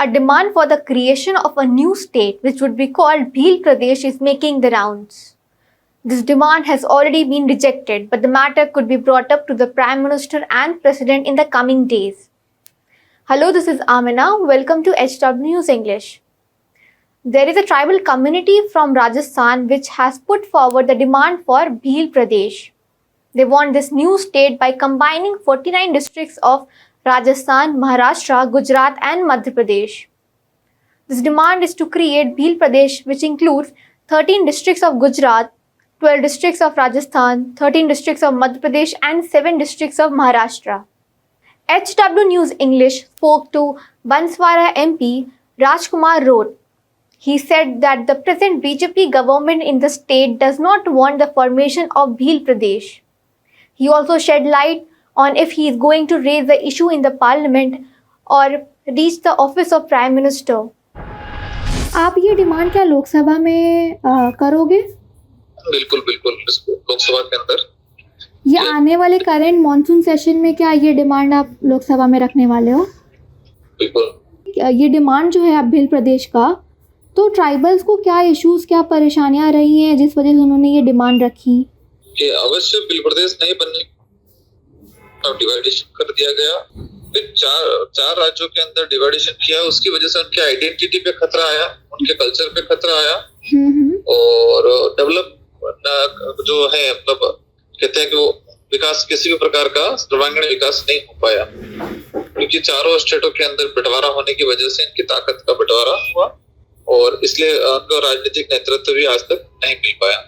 A demand for the creation of a new state, which would be called Bhil Pradesh, is making the rounds. This demand has already been rejected, but the matter could be brought up to the Prime Minister and President in the coming days. Hello, this is Amina. Welcome to HW News English. There is a tribal community from Rajasthan which has put forward the demand for Bhil Pradesh. They want this new state by combining 49 districts of Rajasthan, Maharashtra, Gujarat and Madhya Pradesh. This demand is to create Bhil Pradesh, which includes 13 districts of Gujarat, 12 districts of Rajasthan, 13 districts of Madhya Pradesh and 7 districts of Maharashtra. HW News English spoke to Banswara MP Rajkumar wrote, he said that the present BJP government in the state does not want the formation of Bhil Pradesh. He also shed light on if he is going to raise the issue in the parliament or reach the office of Prime Minister. आप ये demand क्या लोकसभा में करोगे? बिल्कुल बिल्कुल लोकसभा के अंदर ये आने वाले करेंट मॉनसून सेशन में क्या ये डिमांड आप लोकसभा में रखने वाले हो? बिल्कुल ये डिमांड जो है अब भिल प्रदेश का, तो ट्राइबल्स को क्या इश्यूज, क्या परेशानियां रही हैं जिस वजह से उन्होंने ये डिमांड रखी? ये अवश्य भिल प्रदेश नहीं बनने और डिवाइडेशन कर दिया गया। फिर चार राज्यों के अंदर डिवाइडेशन किया, उसकी वजह से उनके आइडेंटिटी पे खतरा आया, उनके कल्चर पे खतरा आया और डेवलप जो है मतलब कहते हैं कि वो विकास किसी भी प्रकार का सर्वांगीण विकास नहीं हो पाया, क्योंकि चारों स्टेटों के अंदर बंटवारा होने की वजह से इनकी ताकत का बंटवारा हुआ और इसलिए उनको राजनीतिक नेतृत्व भी आज तक नहीं मिल पाया।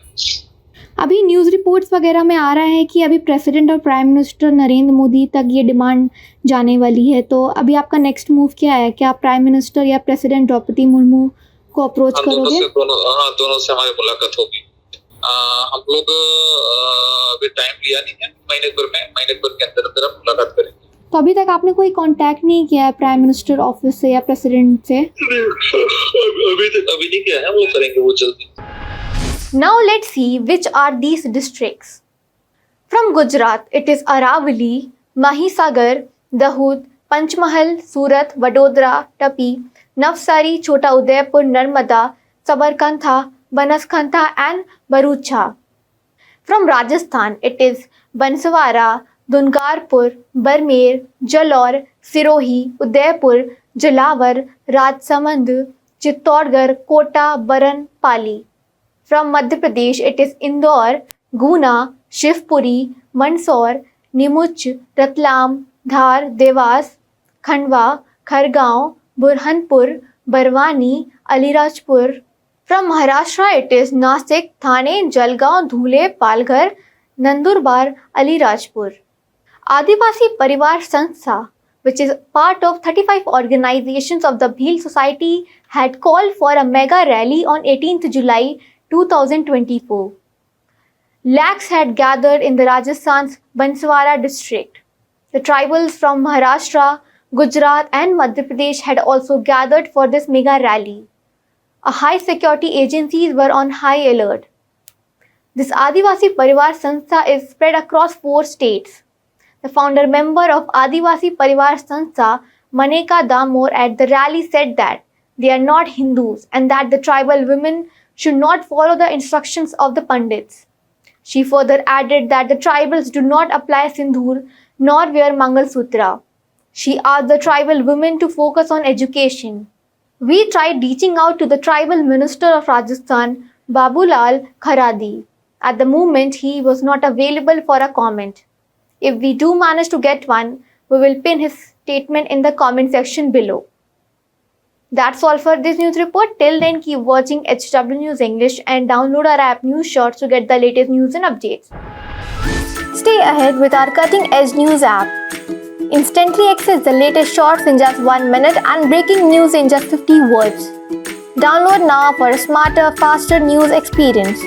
अभी न्यूज़ रिपोर्ट्स वगैरह में आ रहा है कि अभी प्रेसिडेंट और प्राइम मिनिस्टर नरेंद्र मोदी तक ये डिमांड जाने वाली है, तो अभी आपका नेक्स्ट मूव क्या है? क्या आप प्राइम मिनिस्टर या प्रेसिडेंट द्रौपदी मुर्मू को अप्रोच करोगे? दोनों से हमारी मुलाकात होगी। हम लोग अभी टाइम लिया नहीं है, महीने भर के अंदर अंदर हम मुलाकात करेंगे। तो अभी तक आपने कोई कांटेक्ट नहीं किया है प्राइम मिनिस्टर ऑफिस से या प्रेसिडेंट से? अभी नहीं किया है, वो करेंगे वो जल्दी। Now let's see which are these districts. From Gujarat, it is Aravali, Mahisagar, Dahod, Panchmahal, Surat, Vadodara, Tapi, Navsari, Chota Udaipur, Narmada, Sabarkantha, Banaskantha and Bharucha. From Rajasthan, it is Banswara, Dungarpur, Barmer, Jalore, Sirohi, Udaipur, Jalawar, Rajsamand, Chittorgarh, Kota, Baran, Pali. From Madhya Pradesh, it is Indore, Guna, Shivpuri, Mandsaur, Nimuch, Ratlam, Dhar, Devas, Khandwa, Khargaon, Burhanpur, Barwani, Alirajpur. From Maharashtra, it is Nasik, Thane, Jalgaon, Dhule, Palghar, Nandurbar, Alirajpur. Adivasi Parivar Sanstha, which is part of 35 organizations of the Bhil Society, had called for a mega rally on 18th July 2024. Lakhs had gathered in the Rajasthan's Banswara district. The tribals from Maharashtra, Gujarat and Madhya Pradesh had also gathered for this mega rally. High security agencies were on high alert. This Adivasi Parivar Sanstha is spread across 4 states. The founder member of Adivasi Parivar Sanstha, Maneka Damor, at the rally said that they are not Hindus and that the tribal women should not follow the instructions of the Pandits. She further added that the tribals do not apply sindoor nor wear Mangal Sutra. She asked the tribal women to focus on education. We tried reaching out to the tribal minister of Rajasthan, Babulal Kharadi. At the moment, he was not available for a comment. If we do manage to get one, we will pin his statement in the comment section below. That's all for this news report. Till then, keep watching HW News English and download our app News Shorts to get the latest news and updates. Stay ahead with our cutting edge news app. Instantly access the latest shorts in just 1 minute and breaking news in just 50 words. Download now for a smarter, faster news experience.